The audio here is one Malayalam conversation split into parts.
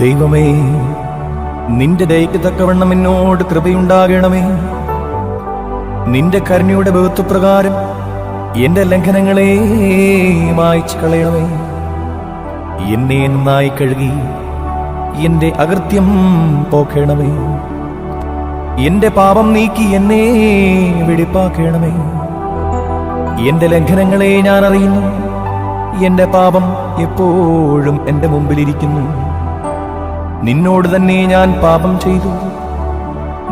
ദൈവമേ, നിന്റെ ദയയ്ക്ക് തക്കവണ്ണം എന്നോട് കൃപയുണ്ടാകണമേ. നിന്റെ കരുണയുടെ ബഹുത്വപ്രകാരം എന്റെ ലംഘനങ്ങളെ മായ്ച്ചു കളയണമേ. എന്നെ നന്നായി കഴുകി എന്റെ അകൃത്യം പോക്കണമേ. എന്റെ പാപം നീക്കി എന്നെ വെടിപ്പാക്കണമേ. എന്റെ ലംഘനങ്ങളെ ഞാൻ അറിയുന്നു, എന്റെ പാപം എപ്പോഴും എന്റെ മുമ്പിലിരിക്കുന്നു. നിന്നോട് തന്നെ ഞാൻ പാപം ചെയ്തു,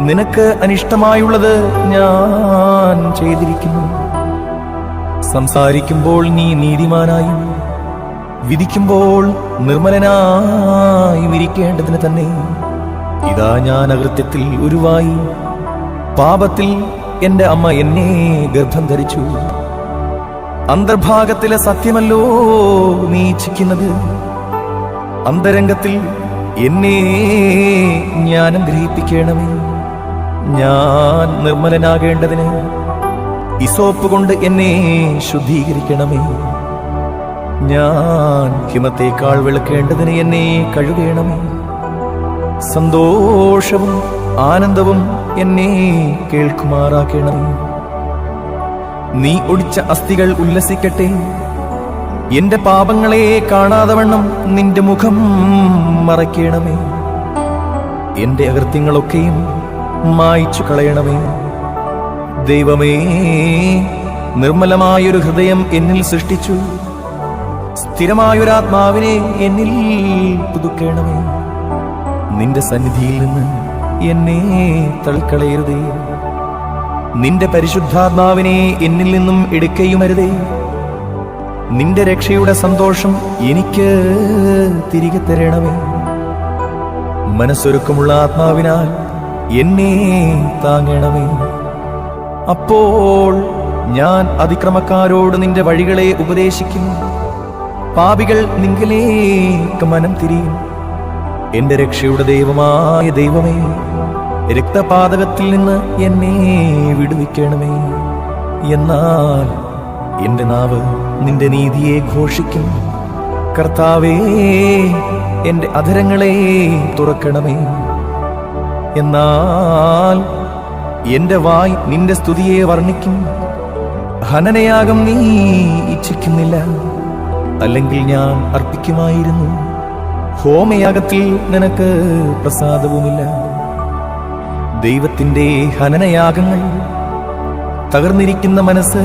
നിനക്ക് അനിഷ്ടമായുള്ളത് ഞാൻ ചെയ്തിരിക്കുന്നു. സംസാരിക്കുമ്പോൾ നീ നീതിമാനായും വിധിക്കുമ്പോൾ നിർമ്മലനായും ഇരിക്കേണ്ടതിന് തന്നെ. ഇതാ ഞാൻ അകൃത്യത്തിൽ ഉരുവായി, പാപത്തിൽ എന്റെ അമ്മ എന്നെ ഗർഭം ധരിച്ചു. അന്തർഭാഗത്തിലെ സത്യമല്ലോ നീ ഇച്ഛിക്കുന്നത്, അന്തരംഗത്തിൽ എന്നെ ജ്ഞാനം ഗ്രഹിപ്പിക്കണമേ. ഞാൻ നിർമ്മലനാകേണ്ടതിന് ഇസോപ്പ് കൊണ്ട് എന്നെ ശുദ്ധീകരിക്കണമേ. ഞാൻ ഹിമത്തേക്കാൾ വെളുക്കേണ്ടതിന് എന്നെ കഴുകണമേ. സന്തോഷവും ആനന്ദവും എന്നെ കേൾക്കുമാറാക്കണമേ. നീ ഒടിച്ച അസ്ഥികൾ ഉല്ലസിക്കട്ടെ. എന്റെ പാപങ്ങളെ കാണാതവണ്ണം നിന്റെ മുഖം മറയ്ക്കണമേ. എന്റെ അകൃത്യങ്ങളൊക്കെയും മായ്ച്ചു കളയണമേ. ദൈവമേ, നിർമ്മലമായൊരു ഹൃദയം എന്നിൽ സൃഷ്ടിച്ചു, സ്ഥിരമായൊരാത്മാവിനെ എന്നിൽ പുതുക്കണമേ. നിന്റെ സന്നിധിയിൽ നിന്ന് എന്നെ തള്ളിക്കളയരുതേ. നിന്റെ പരിശുദ്ധാത്മാവിനെ എന്നിൽ നിന്നും എടുക്കുകയുമരുതേ. നിന്റെ രക്ഷയുടെ സന്തോഷം എനിക്ക് തിരികെ തരണമേ. മനസ്സൊരുക്കമുള്ള ആത്മാവിനാൽ എന്നെ താങ്ങണമേ. അപ്പോൾ ഞാൻ അതിക്രമക്കാരോട് നിന്റെ വഴികളെ ഉപദേശിക്കും. പാപികൾ നിങ്കലേക്ക് മനം തിരിയും. എന്റെ രക്ഷയുടെ ദൈവമായ ദൈവമേ, രക്തപാതകത്തിൽ നിന്ന് എന്നെ വിടുവിക്കണമേ. എന്നാൽ എന്റെ നാവ് നിന്റെ നീതിയെ ഘോഷിക്കും. കർത്താവേ, എന്റെ അധരങ്ങളെ തുറക്കണമേ. എന്നാൽ എന്റെ വായ് നിന്റെ സ്തുതിയെ വർണ്ണിക്കും. ഹനനയാഗം നീ ഇച്ഛിക്കുന്നില്ല, അല്ലെങ്കിൽ ഞാൻ അർപ്പിക്കുമായിരുന്നു. ഹോമയാഗത്തിൽ നിനക്ക് പ്രസാദവുമില്ല. ദൈവത്തിന്റെ ഹനനയാഗങ്ങൾ, തകർന്നിരിക്കുന്ന മനസ്സ്,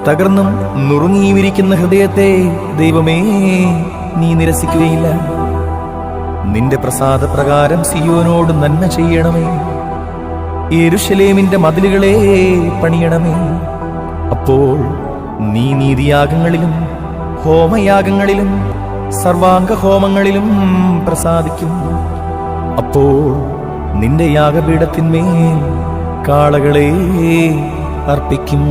തകർന്നും നുറുങ്ങിയിരിക്കുന്ന ഹൃദയത്തെ ദൈവമേ നീ നിരസിക്കുകയില്ല. നിന്റെ പ്രസാദപ്രകാരം സിയോനോട് നന്മ ചെയ്യണമേ. യെരൂശലേമിന്റെ മതിലുകളെ പണിയണമേ. അപ്പോൾ നീ നീതിയാഗങ്ങളിലും ഹോമയാഗങ്ങളിലും സർവാംഗ ഹോമങ്ങളിലും പ്രസാദിക്കും. അപ്പോൾ നിന്റെ യാഗപീഠത്തിന്മേൽ കാളകളെ അർപ്പിക്കും.